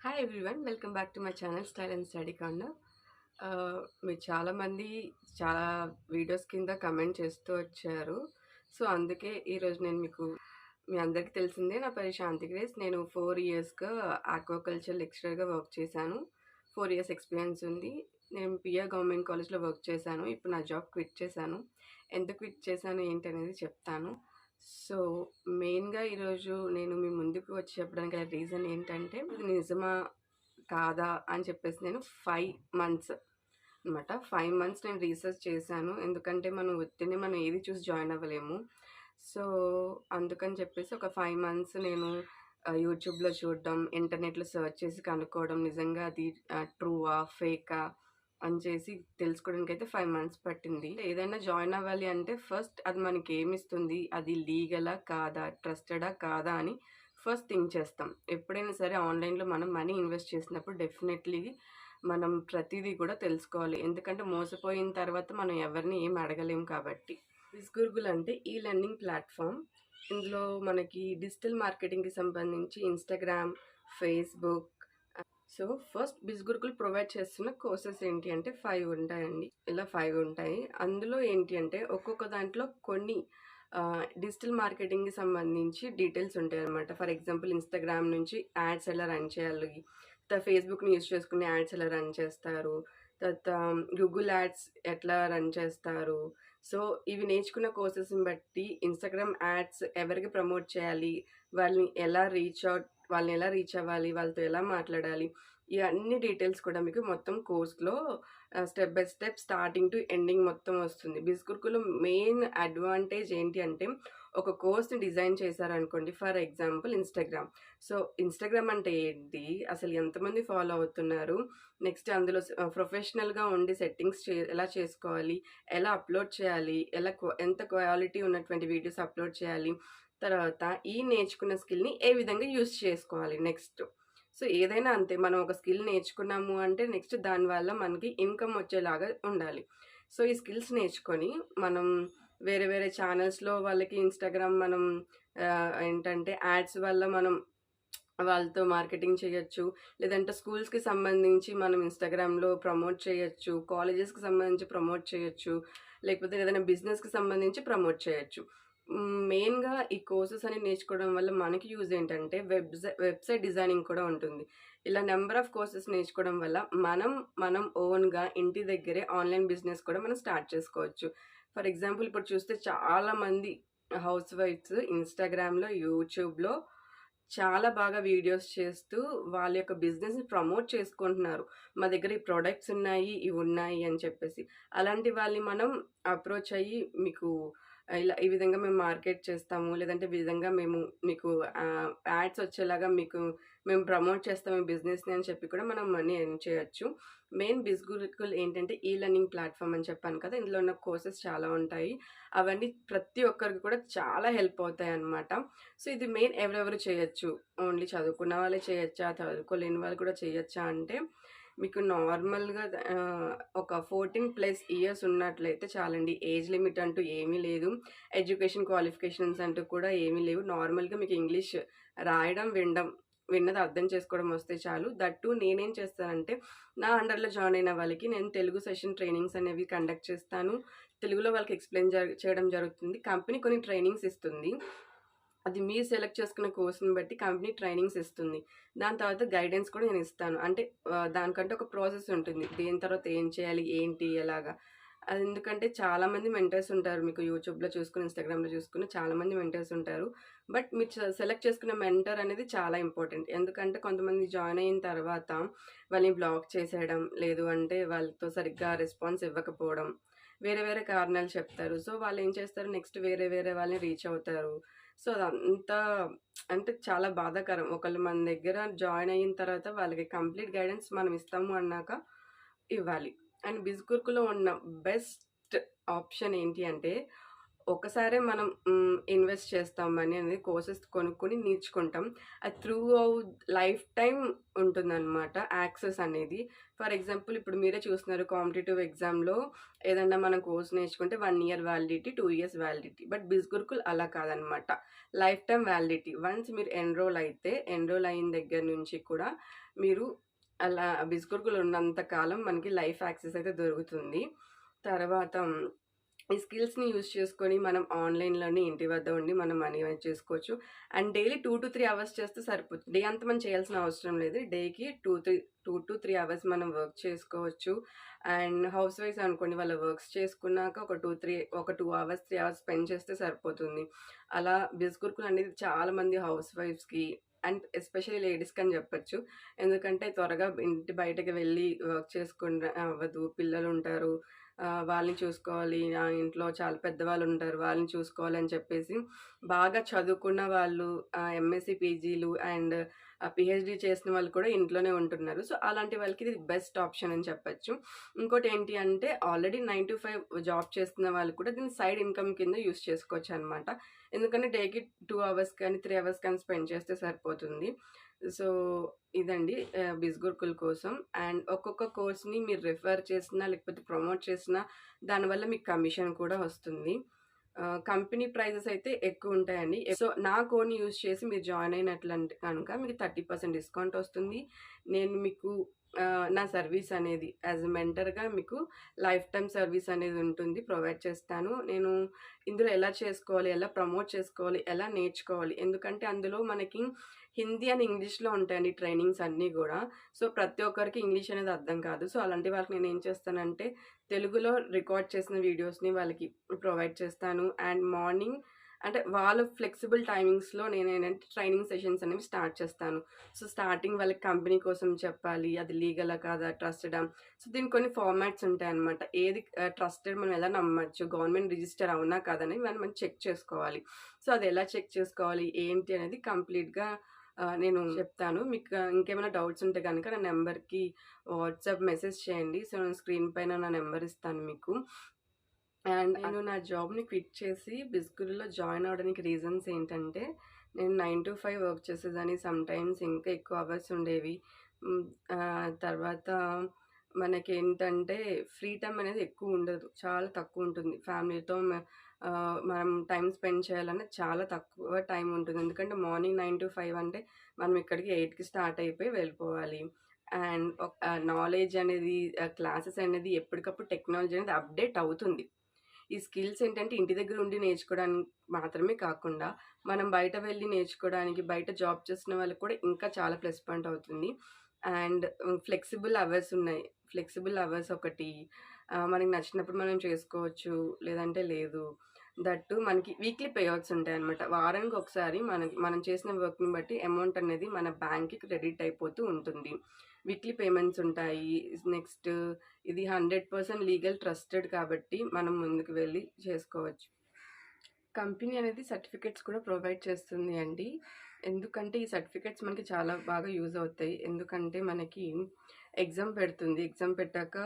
Hi everyone, welcome back to my channel style and study corner. మీరు చాలామంది చాలా videos కింద కమెంట్ చేస్తూ వచ్చారు. సో అందుకే ఈరోజు నేను మీ అందరికీ తెలిసిందే, నా పేరు శాంతి గ్రేస్. నేను 4 ఇయర్స్గా ఆక్వాకల్చర్ లెక్చరర్గా వర్క్ చేశాను. 4 ఇయర్స్ ఎక్స్పీరియన్స్ ఉంది. నేను పిఆర్ గవర్నమెంట్ కాలేజ్లో వర్క్ చేశాను. ఇప్పుడు నా జాబ్ క్విట్ చేశాను. ఎందుకు క్విట్ చేశాను ఏంటనేది చెప్తాను. సో మెయిన్‌గా ఈరోజు నేను మీ ముందుకు వచ్చి చెప్పడానికి గల రీజన్ ఏంటంటే, ఇది నిజమా? కాదా? అని చెప్పేసి నేను 5 మంత్స్ అనమాట. 5 మంత్స్ నేను రీసెర్చ్ చేశాను. ఎందుకంటే మనం ఏది చూసి జాయిన్ అవ్వలేము. సో అందుకని చెప్పేసి ఒక 5 మంత్స్ నేను యూట్యూబ్‌లో చూడడం, ఇంటర్నెట్‌లో సెర్చ్ చేసి కనుక్కోవడం, నిజంగా అది ట్రూవా? ఫేకా? అని చేసి తెలుసుకోవడానికైతే 5 మంత్స్ పట్టింది. ఏదైనా జాయిన్ అవ్వాలి అంటే ఫస్ట్ అది మనకేమిస్తుంది? అది లీగలా? కాదా? ట్రస్టెడా? కాదా? అని ఫస్ట్ థింక్ చేస్తాం. ఎప్పుడైనా సరే ఆన్‌లైన్‌లో మనం మనీ ఇన్వెస్ట్ చేసినప్పుడు డెఫినెట్‌లీ మనం ప్రతీదీ కూడా తెలుసుకోవాలి. ఎందుకంటే మోసపోయిన తర్వాత మనం ఎవరిని ఏమి అడగలేం కాబట్టి. బిస్గురుగుల్ అంటే ఈ లెర్నింగ్ ప్లాట్‌ఫామ్. ఇందులో మనకి డిజిటల్ మార్కెటింగ్‌కి సంబంధించి Instagram, Facebook. So first Bisgurukul provide చేస్తున్న కోర్సెస్ ఏంటి అంటే 5 ఉంటాయండి. ఇలా 5 ఉంటాయి. అందులో ఏంటి అంటే ఒక్కొక్క దాంట్లో కొన్ని డిజిటల్ మార్కెటింగ్‌కి సంబంధించి డీటెయిల్స్ ఉంటాయన్నమాట. ఫర్ ఎగ్జాంపుల్ ఇన్‌స్టాగ్రామ్ నుంచి యాడ్స్ ఎలా రన్ చేయాలి, తర్వాత ఫేస్‌బుక్‌ని యూజ్ చేసుకుని యాడ్స్ ఎలా రన్ చేస్తారు, తర్వాత గూగుల్ యాడ్స్ ఎట్లా రన్ చేస్తారు. సో ఇవి నేర్చుకున్న కోర్సెస్‌ని బట్టి ఇన్‌స్టాగ్రామ్ యాడ్స్ ఎవరికి ప్రమోట్ చేయాలి, వాళ్ళని ఎలా రీచ్ అవ్వాలి, వాళ్ళతో ఎలా మాట్లాడాలి, ఈ అన్ని డీటెయిల్స్ కూడా మీకు మొత్తం కోర్స్‌లో step by step starting to ending మొత్తం వస్తుంది. బిస్గురుకులో మెయిన్ అడ్వాంటేజ్ ఏంటి అంటే, ఒక కోర్స్‌ని డిజైన్ చేశారనుకోండి, for example Instagram. So Instagram అంటే ఏంటి? అసలు ఎంతమంది ఫాలో అవుతున్నారు? నెక్స్ట్ అందులో ప్రొఫెషనల్‌గా ఉండి సెట్టింగ్స్ ఎలా చేసుకోవాలి? ఎలా అప్‌లోడ్ చేయాలి? ఎంత క్వాలిటీ ఉన్నటువంటి వీడియోస్ అప్‌లోడ్ చేయాలి? తర్వాత ఈ నేర్చుకున్న స్కిల్‌ని ఏ విధంగా యూజ్ చేసుకోవాలి నెక్స్ట్. సో ఏదైనా అంతే, మనం ఒక స్కిల్ నేర్చుకున్నాము అంటే నెక్స్ట్ దానివల్ల మనకి ఇన్‌కమ్ వచ్చేలాగా ఉండాలి. సో ఈ స్కిల్స్ నేర్చుకొని మనం వేరే వేరే ఛానల్స్‌లో వాళ్ళకి ఇన్‌స్టాగ్రామ్ మనం ఏంటంటే యాడ్స్ వల్ల మనం వాళ్ళతో మార్కెటింగ్ చేయొచ్చు. లేదంటే స్కూల్స్‌కి సంబంధించి మనం ఇన్‌స్టాగ్రామ్‌లో ప్రమోట్ చేయొచ్చు. కాలేజెస్‌కి సంబంధించి ప్రమోట్ చేయొచ్చు. లేకపోతే ఏదైనా బిజినెస్‌కి సంబంధించి ప్రమోట్ చేయొచ్చు. మెయిన్‌గా ఈ కోర్సెస్ అన్ని నేర్చుకోవడం వల్ల మనకి యూజ్ ఏంటంటే వెబ్‌సైట్ డిజైనింగ్ కూడా ఉంటుంది. ఇలా నంబర్ ఆఫ్ కోర్సెస్ నేర్చుకోవడం వల్ల మనం ఓన్‌గా ఇంటి దగ్గరే ఆన్‌లైన్ బిజినెస్ కూడా మనం స్టార్ట్ చేసుకోవచ్చు. ఫర్ ఎగ్జాంపుల్ ఇప్పుడు చూస్తే చాలామంది హౌస్ వైఫ్స్ ఇన్‌స్టాగ్రామ్‌లో, యూట్యూబ్‌లో చాలా బాగా వీడియోస్ చేస్తూ వాళ్ళ యొక్క బిజినెస్‌ని ప్రమోట్ చేసుకుంటున్నారు. మా దగ్గర ఈ ప్రొడక్ట్స్ ఉన్నాయి, ఇవి ఉన్నాయి అని చెప్పేసి. అలాంటి వాళ్ళని మనం అప్రోచ్ అయ్యి ఇలా ఈ విధంగా మేము మార్కెట్ చేస్తాము. లేదంటే ఈ విధంగా మేము మీకు యాడ్స్ వచ్చేలాగా మేము ప్రమోట్ చేస్తాము ఈ బిజినెస్‌ని అని చెప్పి కూడా మనం మనీ ఎర్న్ చేయొచ్చు. మెయిన్ బిస్గురుకుల్ ఏంటంటే ఈ లెర్నింగ్ ప్లాట్‌ఫామ్ అని చెప్పాను కదా! ఇందులో ఉన్న కోర్సెస్ చాలా ఉంటాయి. అవన్నీ ప్రతి ఒక్కరికి కూడా చాలా హెల్ప్ అవుతాయన్నమాట. సో ఇది మెయిన్ ఎవరెవరు చేయొచ్చు? ఓన్లీ చదువుకున్న వాళ్ళే చేయొచ్చా? చదువుకోలేని వాళ్ళు కూడా చేయొచ్చా? అంటే మీకు నార్మల్‌గా ఒక 14+ ఇయర్స్ ఉన్నట్లయితే చాలండి. ఏజ్ లిమిట్ అంటూ ఏమీ లేదు. ఎడ్యుకేషన్ క్వాలిఫికేషన్స్ అంటూ కూడా ఏమీ లేవు. నార్మల్‌గా మీకు ఇంగ్లీష్ రాయడం, విన్నది అర్థం చేసుకోవడం వస్తే చాలు. దట్ టూ నేనేం చేస్తానంటే, నా అండర్‌లో జాయిన్ అయిన వాళ్ళకి నేను తెలుగు సెషన్ ట్రైనింగ్స్ అనేవి కండక్ట్ చేస్తాను. తెలుగులో వాళ్ళకి ఎక్స్‌ప్లెయిన్ చేయడం జరుగుతుంది. కంపెనీ కొన్ని ట్రైనింగ్స్ ఇస్తుంది. అది మీరు సెలెక్ట్ చేసుకున్న కోర్స్‌ని బట్టి కంపెనీ ట్రైనింగ్స్ ఇస్తుంది. దాని తర్వాత గైడెన్స్ కూడా నేనిస్తాను. అంటే దానికంటే ఒక ప్రాసెస్ ఉంటుంది. దేని తర్వాత ఏం చేయాలి? ఏంటి? ఎలాగా? అది ఎందుకంటే చాలామంది మెంటర్స్ ఉంటారు. మీకు యూట్యూబ్‌లో చూసుకొని, ఇన్‌స్టాగ్రామ్‌లో చూసుకొని చాలామంది మెంటర్స్ ఉంటారు. బట్ మీరు సెలెక్ట్ చేసుకున్న మెంటర్ అనేది చాలా ఇంపార్టెంట్. ఎందుకంటే కొంతమంది జాయిన్ అయిన తర్వాత వాళ్ళని బ్లాక్ చేసేయడం, లేదు అంటే వాళ్ళతో సరిగ్గా రెస్పాన్స్ ఇవ్వకపోవడం, వేరే వేరే కారణాలు చెప్తారు. సో వాళ్ళేం చేస్తారు, నెక్స్ట్ వేరే వేరే వాళ్ళని రీచ్ అవుతారు. సో అదంతా అంటే చాలా బాధాకరం. ఒకళ్ళు మన దగ్గర జాయిన్ అయిన తర్వాత వాళ్ళకి కంప్లీట్ గైడెన్స్ మనం ఇస్తాము అన్నాక ఇవ్వాలి. అండ్ బిస్గురుకులో ఉన్న బెస్ట్ ఆప్షన్ ఏంటి అంటే, ఒకసారే మనం ఇన్వెస్ట్ చేస్తాం మనీ అనేది కోర్సెస్ కొనుక్కొని నేర్చుకుంటాం. అది త్రూ లైఫ్ టైమ్ ఉంటుందనమాట యాక్సెస్ అనేది. ఫర్ ఎగ్జాంపుల్ ఇప్పుడు మీరే చూస్తున్నారు కాంపిటీటివ్ ఎగ్జామ్‌లో ఏదన్నా మనం కోర్స్ నేర్చుకుంటే 1 year validity, 2 years validity. But Bisgurukul అలా కాదనమాట. Life time validity. వన్స్ మీరు ఎన్రోల్ అయిన దగ్గర నుంచి కూడా మీరు అలా బిస్గురుకుల్ ఉన్నంత కాలం మనకి లైఫ్ యాక్సెస్ అయితే దొరుకుతుంది. తర్వాత ఈ స్కిల్స్‌ని యూజ్ చేసుకొని మనం ఆన్‌లైన్‌లోనే ఇంటి వద్ద ఉండి మనం మనీ ఎర్న్ చేసుకోవచ్చు. అండ్ డైలీ 2-3 అవర్స్ చేస్తే సరిపోతుంది. డే అంతా మనం చేయాల్సిన అవసరం లేదు. డేకి 2-3 అవర్స్ మనం వర్క్ చేసుకోవచ్చు. అండ్ హౌస్ వైఫ్స్ అనుకోండి వాళ్ళ వర్క్స్ చేసుకున్నాక ఒక 2 అవర్స్, 3 అవర్స్ స్పెండ్ చేస్తే సరిపోతుంది. అలా బిస్గురుకుల్ అనేది చాలామంది హౌస్ వైఫ్స్‌కి అండ్ ఎస్పెషల్లీ లేడీస్‌కని చెప్పొచ్చు. ఎందుకంటే త్వరగా ఇంటి బయటకి వెళ్ళి వర్క్ చేసుకుండా అవ్వదు. పిల్లలుంటారు. వాళ్ళని చూసుకోవాలి. ఇంట్లో చాలా పెద్దవాళ్ళుంటారు. వాళ్ళని చూసుకోవాలని చెప్పేసి బాగా చదువుకున్న వాళ్ళు ఎంఎస్సీ, పీజీలు అండ్ పీహెచ్‌డీ చేసిన వాళ్ళు కూడా ఇంట్లోనే ఉంటున్నారు. సో, అలాంటి వాళ్ళకి ఇది బెస్ట్ ఆప్షన్ అని చెప్పొచ్చు. ఇంకోటేంటి అంటే ఆల్రెడీ 9-5 జాబ్ చేస్తున్న వాళ్ళు కూడా దీన్ని సైడ్ ఇన్‌కమ్ కింద యూజ్ చేసుకోవచ్చనమాట. ఎందుకంటే డేకి 2 అవర్స్ కానీ, 3 అవర్స్ కానీ స్పెండ్ చేస్తే సరిపోతుంది. సో, ఇదండి బిజ్ గురుకుల్ కోసం. అండ్ ఒక్కొక్క కోర్స్‌ని మీరు రిఫర్ చేసినా, లేకపోతే ప్రమోట్ చేసినా దానివల్ల మీకు కమిషన్ కూడా వస్తుంది. కంపెనీ ప్రైజెస్ అయితే ఎక్కువుంటాయండి. సో, నా కోడ్‌ని యూజ్ చేసి మీరు జాయిన్ అయినట్లంటే కనుక మీకు 30% డిస్కౌంట్ వస్తుంది. నేను మీకు నా సర్వీస్ అనేది యాజ్ ఎ మెంటర్‌గా మీకు లైఫ్ టైమ్ సర్వీస్ అనేది ఉంటుంది. ప్రొవైడ్ చేస్తాను. నేను ఇందులో ఎలా చేసుకోవాలి, ఎలా ప్రమోట్ చేసుకోవాలి, ఎలా నేర్చుకోవాలి. ఎందుకంటే అందులో మనకి హిందీ అండ్ ఇంగ్లీష్‌లో ఉంటాయండి ట్రైనింగ్స్ అన్నీ గూడా. సో, ప్రతి ఒక్కరికి ఇంగ్లీష్ అనేది అర్థం కాదు. సో, అలాంటి వాళ్ళకి నేనేం చేస్తానంటే తెలుగులో రికార్డ్ చేసిన వీడియోస్‌ని వాళ్ళకి ప్రొవైడ్ చేస్తాను. అండ్ మార్నింగ్ అంటే వాళ్ళ ఫ్లెక్సిబుల్ టైమింగ్స్‌లో నేనేంటంటే ట్రైనింగ్ సెషన్స్ అనేవి స్టార్ట్ చేస్తాను. సో, స్టార్టింగ్ వాళ్ళకి కంపెనీ కోసం చెప్పాలి. అది లీగలా కాదా? ట్రస్టెడా? సో, దీనికి కొన్ని ఫార్మాట్స్ ఉంటాయన్నమాట. ఏది ట్రస్టెడ్ మనం ఎలా నమ్మొచ్చు? గవర్నమెంట్ రిజిస్టర్ అవునా కాదా? అని మనం చెక్ చేసుకోవాలి. సో, అది ఎలా చెక్ చేసుకోవాలి? ఏంటి అనేది కంప్లీట్‌గా నేను చెప్తాను. మీకు ఇంకేమైనా డౌట్స్ ఉంటే గనక నా నంబర్‌కి వాట్సాప్ మెసేజ్ చేయండి. సో, నేను స్క్రీన్ పైన నా నంబర్ ఇస్తాను మీకు. అండ్ నేను నా జాబ్‌ని క్విట్ చేసి బిస్కిల్‌లో జాయిన్ అవ్వడానికి రీజన్స్ ఏంటంటే, నేను 9-5 వర్క్ చేసేదాన్ని. సమ్‌టైమ్స్ ఇంకా ఎక్కువ అవర్స్ ఉండేవి. హ్మ్. తర్వాత మనకేంటంటే ఫ్రీ టైమ్ అనేది ఎక్కువ ఉండదు. చాలా తక్కువుంటుంది. ఫ్యామిలీతో మనం టైమ్ స్పెండ్ చేయాలన్నా చాలా తక్కువ టైం ఉంటుంది. ఎందుకంటే మార్నింగ్ 9-5 అంటే మనం ఇక్కడికి 8కి స్టార్ట్ అయిపోయి వెళ్ళిపోవాలి. అండ్ నాలెడ్జ్ అనేది క్లాసెస్ అనేది ఎప్పటికప్పుడు టెక్నాలజీ అనేది అప్‌డేట్ అవుతుంది. ఈ స్కిల్స్ ఏంటంటే ఇంటి దగ్గర ఉండి నేర్చుకోవడానికి మాత్రమే కాకుండా, మనం బయట వెళ్లి నేర్చుకోవడానికి, బయట జాబ్ చేస్తున్న వాళ్ళకి కూడా ఇంకా చాలా ప్లస్ పాయింట్ అవుతుంది. అండ్ ఫ్లెక్సిబుల్ అవర్స్ ఉన్నాయి. ఫ్లెక్సిబుల్ అవర్స్ ఒకటి. మనకి నచ్చినప్పుడు మనం చేసుకోవచ్చు. లేదంటే లేదు. దట్ టూ మనకి వీక్లీ పేఔట్స్ ఉంటాయన్నమాట. వారానికి ఒకసారి మనం చేసిన వర్క్‌ని బట్టి అమౌంట్ అనేది మన బ్యాంక్‌కి క్రెడిట్ అయిపోతూ ఉంటుంది. వీక్లీ పేమెంట్స్ ఉంటాయి. నెక్స్ట్ ఇది 100% లీగల్ ట్రస్టెడ్ కాబట్టి మనం ముందుకు వెళ్లి చేసుకోవచ్చు. కంపెనీ అనేది సర్టిఫికేట్స్ కూడా ప్రొవైడ్ చేస్తుంది అండి. ఎందుకంటే ఈ సర్టిఫికేట్స్ మనకి చాలా బాగా యూజ్ అవుతాయి. ఎందుకంటే మనకి ఎగ్జామ్ పెడుతుంది. ఎగ్జామ్ పెట్టాక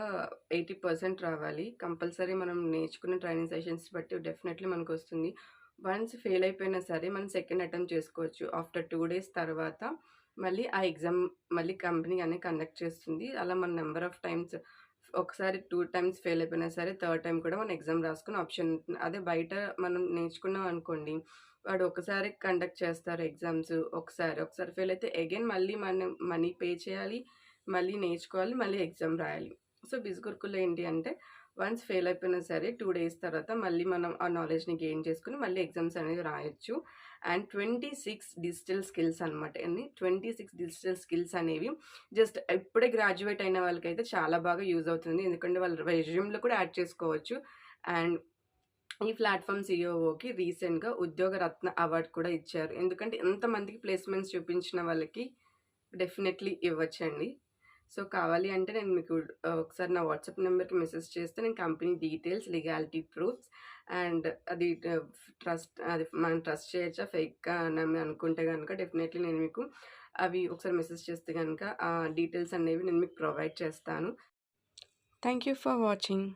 80% రావాలి. కంపల్సరీ మనం నేర్చుకున్న ట్రైనింగ్ సెషన్స్ బట్టి డెఫినెట్‌లీ మనకొస్తుంది. వన్స్ ఫెయిల్ అయిపోయినా సరే మనం సెకండ్ అటెంప్ట్ చేసుకోవచ్చు. ఆఫ్టర్ 2 డేస్ తర్వాత మళ్ళీ ఆ ఎగ్జామ్ మళ్ళీ కంపెనీ అనేది కండక్ట్ చేస్తుంది. అలా మన నంబర్ ఆఫ్ టైమ్స్ ఒకసారి 2 టైమ్స్ ఫెయిల్ అయిపోయినా సరే, థర్డ్ టైమ్ కూడా మనం ఎగ్జామ్ రాసుకునే ఆప్షన్ ఉంటుంది. అదే బయట మనం నేర్చుకున్నాం అనుకోండి, వాడు ఒకసారి కండక్ట్ చేస్తారు ఎగ్జామ్స్. ఒకసారి ఫెయిల్ అయితే అగైన్ మళ్ళీ మనం మనీ పే చేయాలి. మళ్ళీ నేర్చుకోవాలి. మళ్ళీ ఎగ్జామ్ రాయాలి. సో, బిస్గురుకుల్లో ఏంటి అంటే వన్స్ ఫెయిల్ అయిపోయినా సరే 2 డేస్ తర్వాత మళ్ళీ మనం ఆ నాలెడ్జ్‌ని గెయిన్ చేసుకొని మళ్ళీ ఎగ్జామ్స్ అనేవి రాయొచ్చు. అండ్ 26 డిజిటల్ స్కిల్స్ అనమాట. 26 డిజిటల్ స్కిల్స్ అనేవి జస్ట్ ఇప్పుడే గ్రాడ్యుయేట్ అయిన వాళ్ళకైతే చాలా బాగా యూజ్ అవుతుంది. ఎందుకంటే వాళ్ళ రెజ్యూమ్‌లో కూడా యాడ్ చేసుకోవచ్చు. అండ్ ఈ ప్లాట్‌ఫార్మ్ సీఈఓకి రీసెంట్‌గా ఉద్యోగ రత్న అవార్డ్ కూడా ఇచ్చారు. ఎందుకంటే ఎంతమందికి ప్లేస్‌మెంట్స్ చూపించిన వాళ్ళకి డెఫినెట్‌లీ ఇవ్వచ్చండి. సో, కావాలి అంటే నేను మీకు ఒకసారి నా వాట్సాప్ నంబర్‌కి మెసేజ్ చేస్తే నేను company details, legality proofs and అది అది మనం ట్రస్ట్ చేయొచ్చా? ఫేకా అని అనుకుంటే గనక డెఫినెట్‌లీ నేను మీకు అవి ఒకసారి మెసేజ్ చేస్తే గనక ఆ డీటెయిల్స్ అనేవి నేను మీకు ప్రొవైడ్ చేస్తాను. Thank you for watching.